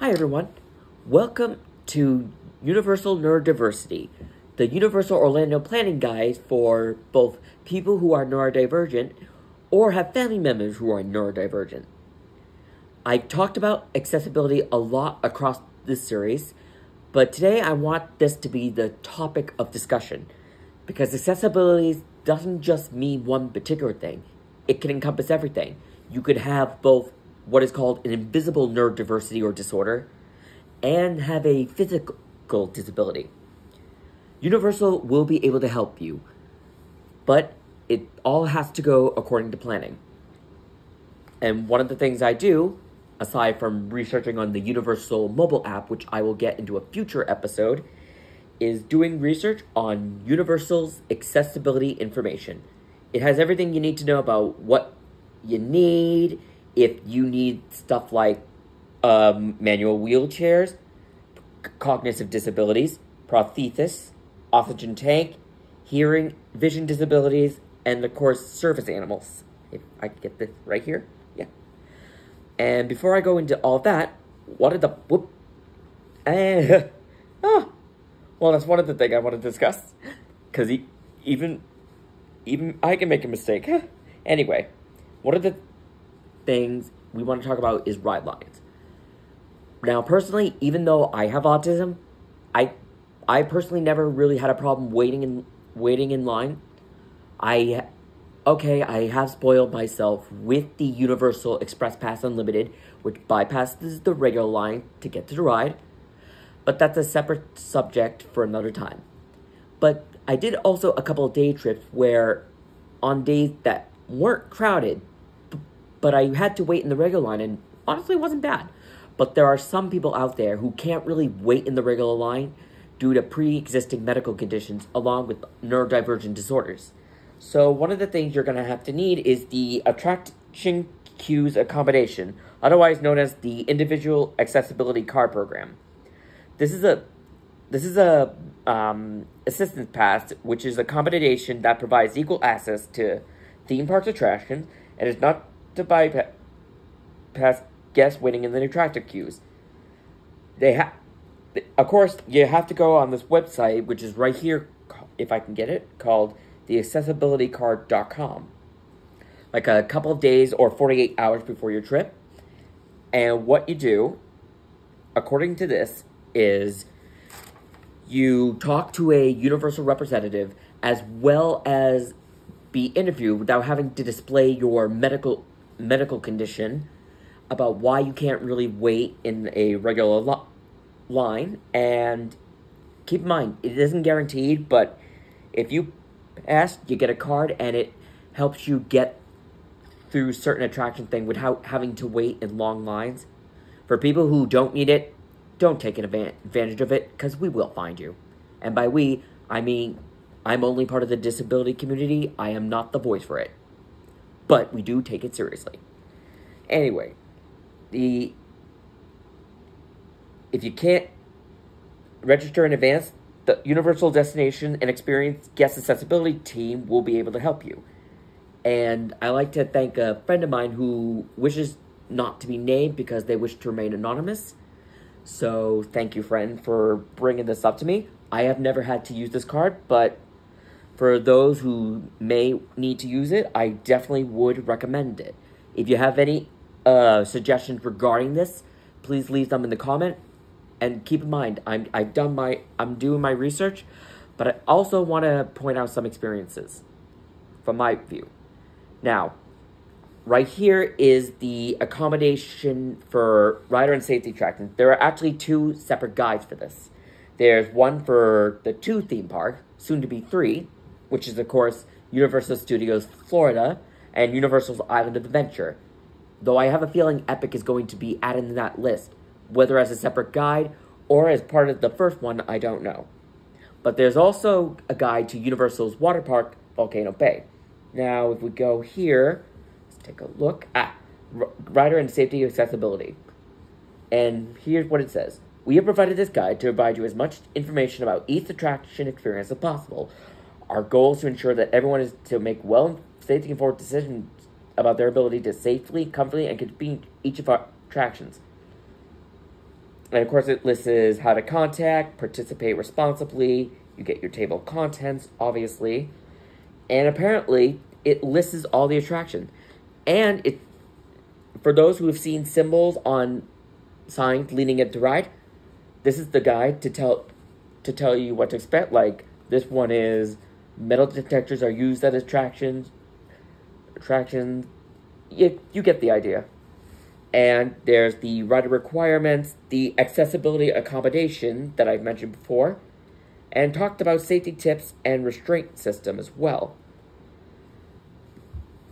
Hi everyone, welcome to Universal Neurodiversity, the Universal Orlando planning guide for both people who are neurodivergent or have family members who are neurodivergent. I talked about accessibility a lot across this series, but today I want this to be the topic of discussion because accessibility doesn't just mean one particular thing. It can encompass everything. You could have both what is called an invisible neurodiversity or disorder, and have a physical disability. Universal will be able to help you, but it all has to go according to planning. And one of the things I do, aside from researching on the Universal mobile app, which I will get into a future episode, is doing research on Universal's accessibility information. It has everything you need to know about what you need, if you need stuff like manual wheelchairs, cognitive disabilities, prosthesis, oxygen tank, hearing, vision disabilities, and of course, service animals. If I can get this right here, yeah. And before I go into all that, what are the well, that's one of the things I want to discuss, because even I can make a mistake. Anyway, one of the things we want to talk about is ride lines. Now, personally, even though I have autism, I personally never really had a problem waiting in line. I have spoiled myself with the Universal Express Pass Unlimited, which bypasses the regular line to get to the ride, but that's a separate subject for another time. But I did also a couple of day trips where, on days that weren't crowded, but I had to wait in the regular line, and honestly, it wasn't bad. But there are some people out there who can't really wait in the regular line due to pre-existing medical conditions along with neurodivergent disorders. So one of the things you're going to have to need is the Attraction Queues Accommodation, otherwise known as the Individual Accessibility Card Program. This is a assistance pass, which is a accommodation that provides equal access to theme parks attractions and is not to bypass guests waiting in the attractive queues. Of course, you have to go on this website, which is right here, if I can get it, called the accessiblltycard.com. Like a couple of days or 48 hours before your trip. And what you do, according to this, is you talk to a Universal representative as well as be interviewed without having to display your medical condition about why you can't really wait in a regular line. And keep in mind, it isn't guaranteed, but if you pass, you get a card, and it helps you get through certain attraction thing without having to wait in long lines. For people who don't need it, don't take advantage of it, because we will find you. And by we, I mean, I'm only part of the disability community. I am not the voice for it. But we do take it seriously. Anyway, if you can't register in advance, the Universal Destination and Experience Guest Accessibility team will be able to help you. And I like to thank a friend of mine who wishes not to be named because they wish to remain anonymous. So thank you, friend, for bringing this up to me. I have never had to use this card, but for those who may need to use it, I definitely would recommend it. If you have any suggestions regarding this, please leave them in the comment. And keep in mind, I'm doing my research, but I also want to point out some experiences from my view. Now, right here is the accommodation for rider and safety attractions. There are actually two separate guides for this. There's one for the 2 theme park, soon to be 3, which is, of course, Universal Studios Florida and Universal's Island of Adventure. Though I have a feeling Epic is going to be added to that list, whether as a separate guide or as part of the first one, I don't know. But there's also a guide to Universal's water park, Volcano Bay. Now, if we go here, let's take a look. Rider and Safety Accessibility. And here's what it says. We have provided this guide to provide you as much information about each attraction experience as possible. Our goal is to ensure that everyone is to make safety-informed decisions about their ability to safely, comfortably, and complete each of our attractions. And of course it lists how to contact, participate responsibly. You get your table of contents, obviously. And apparently it lists all the attractions. And it, for those who have seen symbols on signs leading into ride, this is the guide to tell you what to expect. Like, this one is metal detectors are used at attractions. You get the idea. And there's the rider requirements, the accessibility accommodation that I've mentioned before, and talked about safety tips and restraint system as well.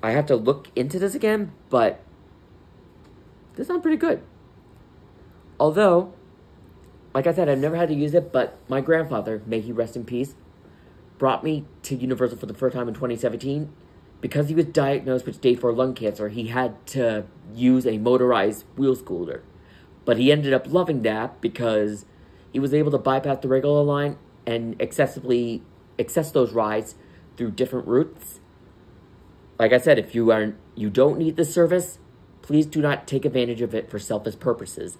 I have to look into this again, but this sounds pretty good. Although, like I said, I've never had to use it, but my grandfather, may he rest in peace, brought me to Universal for the first time in 2017. Because he was diagnosed with stage 4 lung cancer, he had to use a motorized wheel scooter. But he ended up loving that because he was able to bypass the regular line and access those rides through different routes. Like I said, if you don't need this service, please do not take advantage of it for selfish purposes.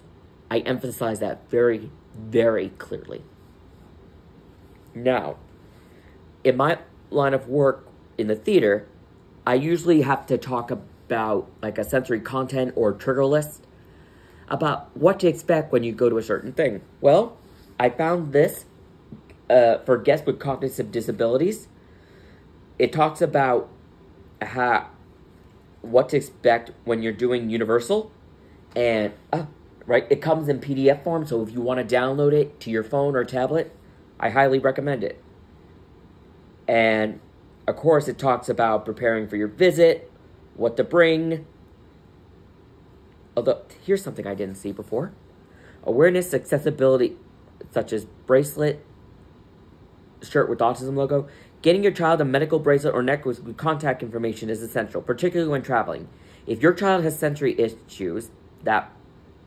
I emphasize that very, very clearly. Now, in my line of work in the theater, I usually have to talk about like a sensory content or trigger list about what to expect when you go to a certain thing. Well, I found this for guests with cognitive disabilities. It talks about what to expect when you're doing Universal, and right, it comes in PDF form, so if you want to download it to your phone or tablet, I highly recommend it. And of course, it talks about preparing for your visit, what to bring. Although, here's something I didn't see before. Awareness, accessibility, such as bracelet, shirt with autism logo. Getting your child a medical bracelet or necklace with contact information is essential, particularly when traveling. If your child has sensory issues that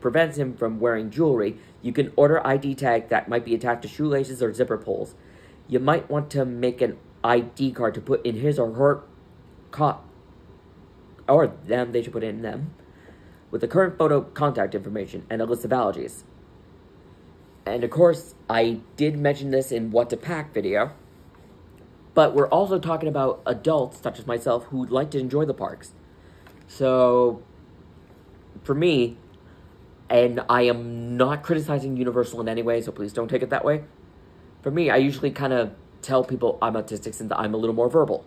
prevents him from wearing jewelry, you can order ID tag that might be attached to shoelaces or zipper pulls. You might want to make an ID card to put in his or her or them, they should put in them, with the current photo contact information and a list of allergies. And of course, I did mention this in What to Pack video, but we're also talking about adults, such as myself, who'd like to enjoy the parks. So, for me, and I am not criticizing Universal in any way, so please don't take it that way. For me, I usually kind of tell people I'm autistic since I'm a little more verbal.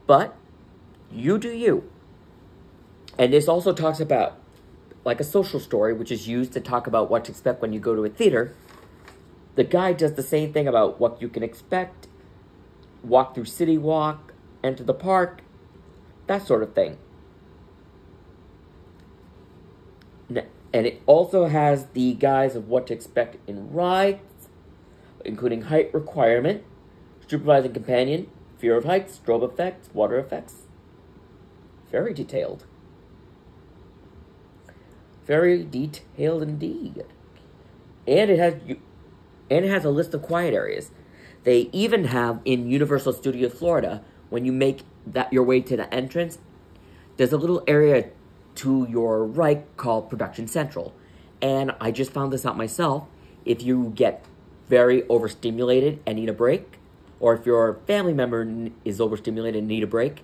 But you do you. And this also talks about like a social story, which is used to talk about what to expect when you go to a theater. The guide does the same thing about what you can expect, walk through City Walk, enter the park, that sort of thing. And it also has the guides of what to expect in rides, including height requirement, supervising companion, fear of heights, strobe effects, water effects. Very detailed. Very detailed indeed. And it has a list of quiet areas. They even have in Universal Studios Florida, when you make your way to the entrance, there's a little area to your right called Production Central. And I just found this out myself. If you get very overstimulated and need a break, or if your family member is overstimulated and need a break,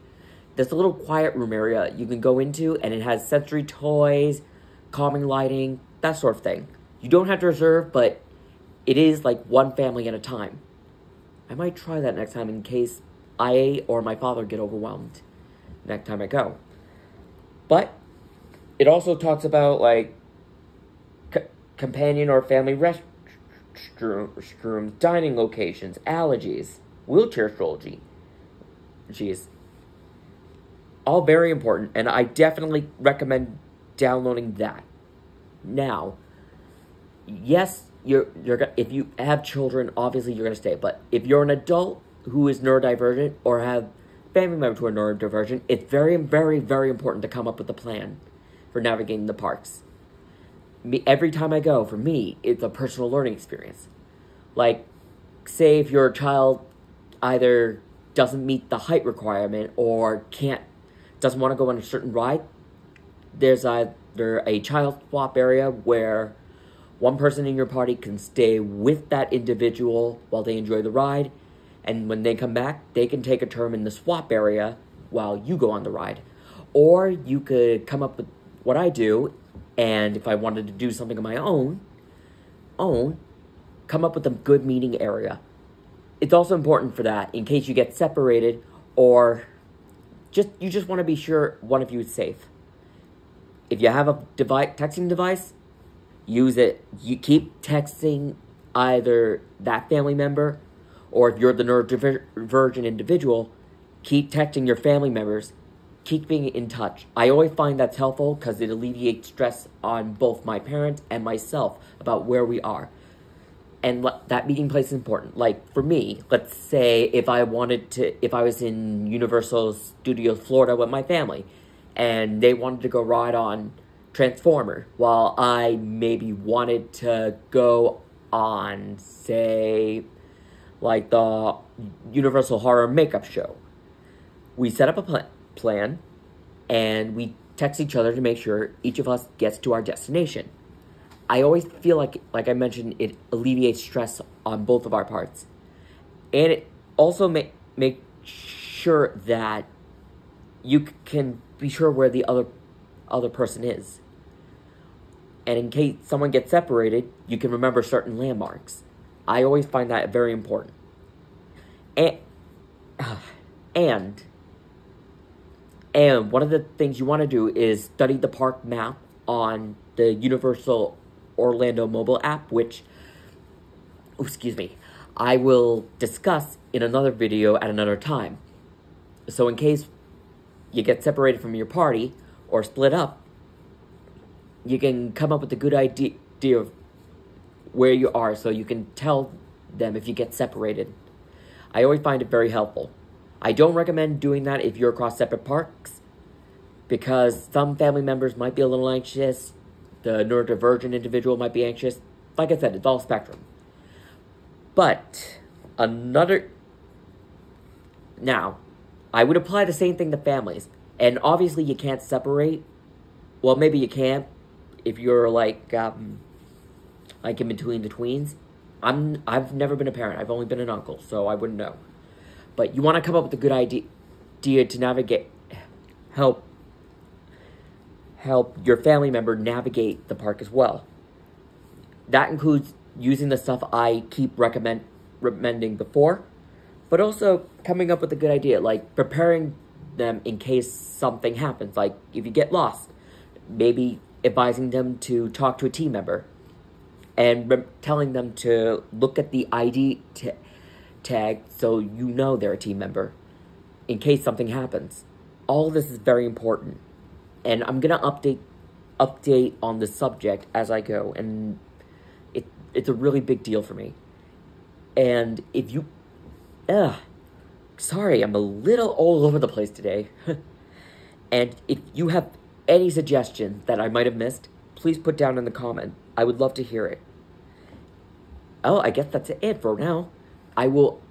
there's a little quiet room area you can go into, and it has sensory toys, calming lighting, that sort of thing. You don't have to reserve, but it is like one family at a time. I might try that next time in case I or my father get overwhelmed next time I go. But it also talks about like companion or family restrooms, dining locations, allergies, wheelchair strategy. All very important, and I definitely recommend downloading that. Now, yes, if you have children, obviously you're going to stay. But if you're an adult who is neurodivergent or have family members who are neurodivergent, it's very, very, very important to come up with a plan for navigating the parks. Every time I go, for me, it's a personal learning experience. Like, say if your child either doesn't meet the height requirement or doesn't want to go on a certain ride, there's either a child swap area where one person in your party can stay with that individual while they enjoy the ride, and when they come back, they can take a turn in the swap area while you go on the ride. Or you could come up with what I do, and if I wanted to do something of my own, come up with a good meeting area. It's also important for that, in case you get separated, or you just want to be sure one of you is safe. If you have a texting device, use it. You keep texting either that family member, or if you're the neurodivergent individual, keep texting your family members. Keep being in touch. I always find that's helpful because it alleviates stress on both my parents and myself about where we are. And that meeting place is important. Like, for me, let's say if I was in Universal Studios Florida with my family, and they wanted to go ride on Transformer, while I maybe wanted to go on, say, like the Universal Horror Makeup Show. We set up a plan, and we text each other to make sure each of us gets to our destination. I always feel like I mentioned, it alleviates stress on both of our parts. And it also make sure that you can be sure where the other person is. And in case someone gets separated, you can remember certain landmarks. I always find that very important. And one of the things you want to do is study the park map on the Universal Orlando mobile app, which, I will discuss in another video at another time. So in case you get separated from your party or split up, you can come up with a good idea of where you are, so you can tell them if you get separated. I always find it very helpful. I don't recommend doing that if you're across separate parks, because some family members might be a little anxious, the neurodivergent individual might be anxious. Like I said, it's all spectrum. But now, I would apply the same thing to families. And obviously you can't separate. Well, maybe you can if you're like in between the tweens. I've never been a parent. I've only been an uncle, so I wouldn't know. But you want to come up with a good idea to navigate, help your family member navigate the park as well. That includes using the stuff I keep recommending before, but also coming up with a good idea, like preparing them in case something happens, like if you get lost, maybe advising them to talk to a team member, and telling them to look at the ID tag so you know they're a team member in case something happens. All of this is very important, and I'm gonna update on the subject as I go, and it's a really big deal for me. And if you sorry, I'm a little all over the place today. And if you have any suggestions that I might have missed, please put down in the comment. I would love to hear it. Oh, I guess that's it for now. I will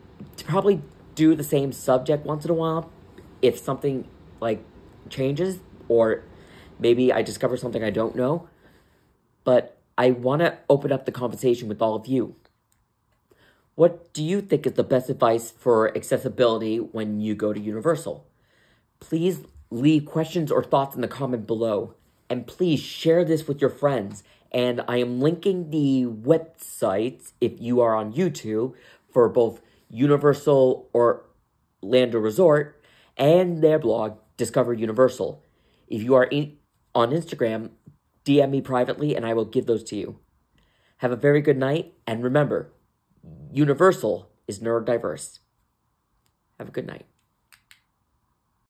probably do the same subject once in a while if something like changes, or maybe I discover something I don't know. But I want to open up the conversation with all of you. What do you think is the best advice for accessibility when you go to Universal? Please leave questions or thoughts in the comment below. And please share this with your friends. And I am linking the websites, if you are on YouTube, for both Universal Orlando Resort and their blog, Discover Universal. If you are on Instagram, DM me privately and I will give those to you. Have a very good night, and remember, Universal is neurodiverse. Have a good night.